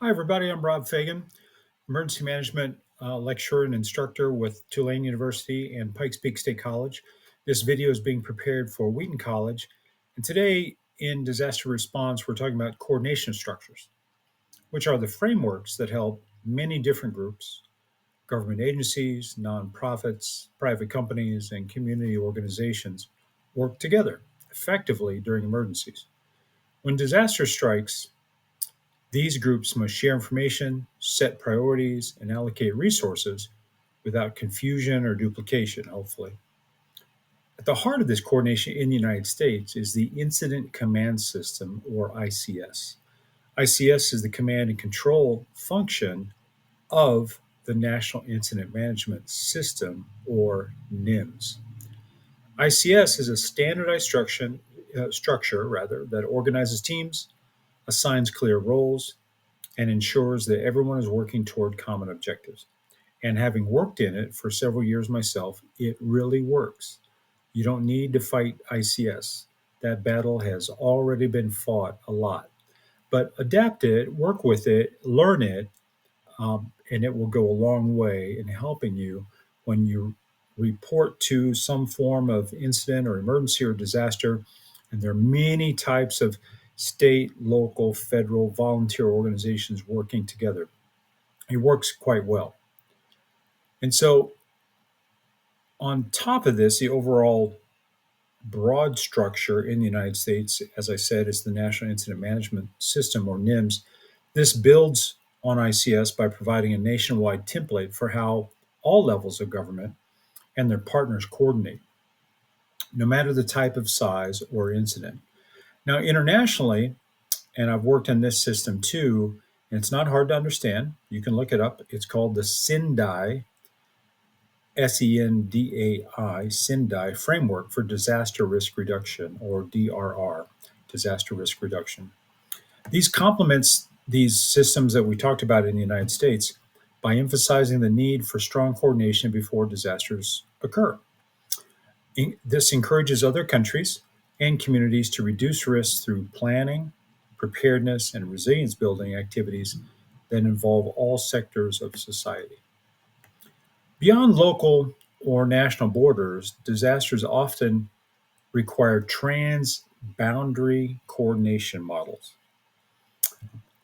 Hi, everybody. I'm Rob Fagan, emergency management lecturer and instructor with Tulane University and Pikes Peak State College. This video is being prepared for Wheaton College. And today in disaster response, we're talking about coordination structures, which are the frameworks that help many different groups, government agencies, nonprofits, private companies, and community organizations work together effectively during emergencies. When disaster strikes, these groups must share information, set priorities, and allocate resources without confusion or duplication, hopefully. At the heart of this coordination in the United States is the Incident Command System, or ICS. ICS is the command and control function of the National Incident Management System, or NIMS. ICS is a standardized structure that organizes teams, assigns clear roles, and ensures that everyone is working toward common objectives. And having worked in it for several years myself, it really works. You don't need to fight ICS. That battle has already been fought a lot. But adapt it, work with it, learn it, and it will go a long way in helping you when you report to some form of incident or emergency or disaster. And there are many types of state, local, federal, volunteer organizations working together. It works quite well. And so, on top of this, the overall broad structure in the United States, as I said, is the National Incident Management System, or NIMS. This builds on ICS by providing a nationwide template for how all levels of government and their partners coordinate, no matter the type of size or incident. Now, internationally, and I've worked in this system too, and it's not hard to understand. You can look it up. It's called the SENDI, SENDI Framework for Disaster Risk Reduction, or DRR, Disaster Risk Reduction. These complements these systems that we talked about in the United States by emphasizing the need for strong coordination before disasters occur. This encourages other countries and communities to reduce risks through planning, preparedness, and resilience building activities that involve all sectors of society. Beyond local or national borders, disasters often require transboundary coordination models,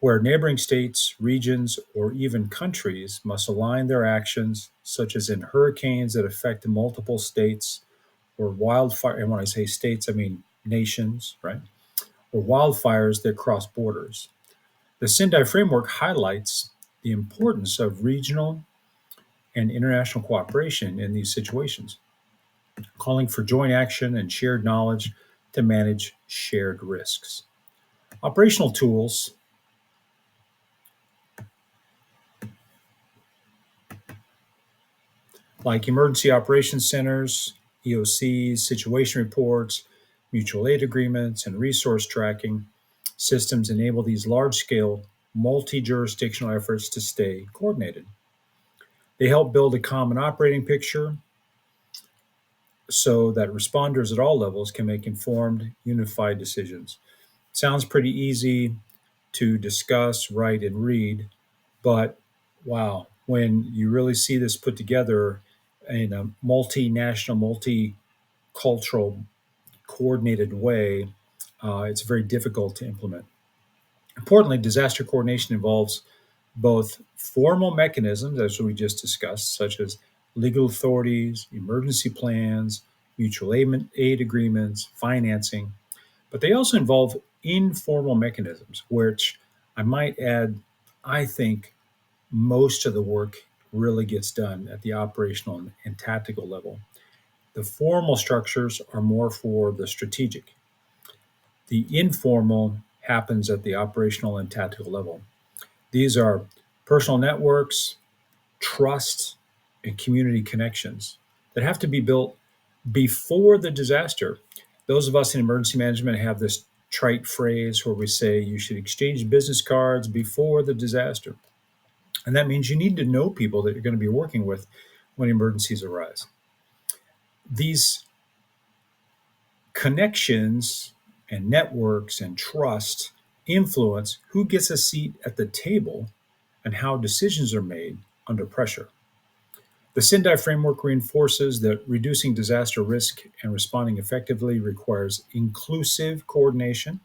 where neighboring states, regions, or even countries must align their actions, such as in hurricanes that affect multiple states, or wildfire. And when I say states, I mean nations, right? Or wildfires that cross borders. The Sendai framework highlights the importance of regional and international cooperation in these situations, calling for joint action and shared knowledge to manage shared risks. Operational tools like emergency operations centers, EOCs, situation reports, mutual aid agreements, and resource tracking systems enable these large-scale, multi-jurisdictional efforts to stay coordinated. They help build a common operating picture so that responders at all levels can make informed, unified decisions. Sounds pretty easy to discuss, write, and read, but wow, when you really see this put together in a multinational, multicultural, coordinated way, it's very difficult to implement. Importantly, disaster coordination involves both formal mechanisms, as we just discussed, such as legal authorities, emergency plans, mutual aid agreements, financing, but they also involve informal mechanisms, which I might add, I think most of the work really gets done at the operational and tactical level. The formal structures are more for the strategic. The informal happens at the operational and tactical level. These are personal networks, trust, and community connections that have to be built before the disaster. Those of us in emergency management have this trite phrase where we say you should exchange business cards before the disaster. And that means you need to know people that you're going to be working with when emergencies arise. These connections and networks and trust influence who gets a seat at the table and how decisions are made under pressure. The Sendai framework reinforces that reducing disaster risk and responding effectively requires inclusive coordination,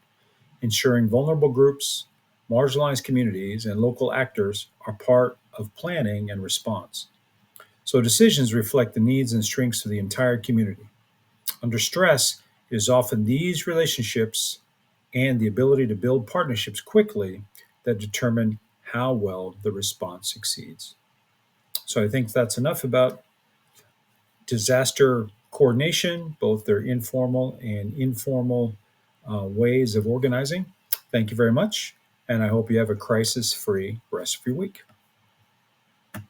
ensuring vulnerable groups, marginalized communities, and local actors are part of planning and response. So decisions reflect the needs and strengths of the entire community. Under stress, it is often these relationships and the ability to build partnerships quickly that determine how well the response succeeds. So I think that's enough about disaster coordination, both their informal and informal ways of organizing. Thank you very much, and I hope you have a crisis free rest of your week.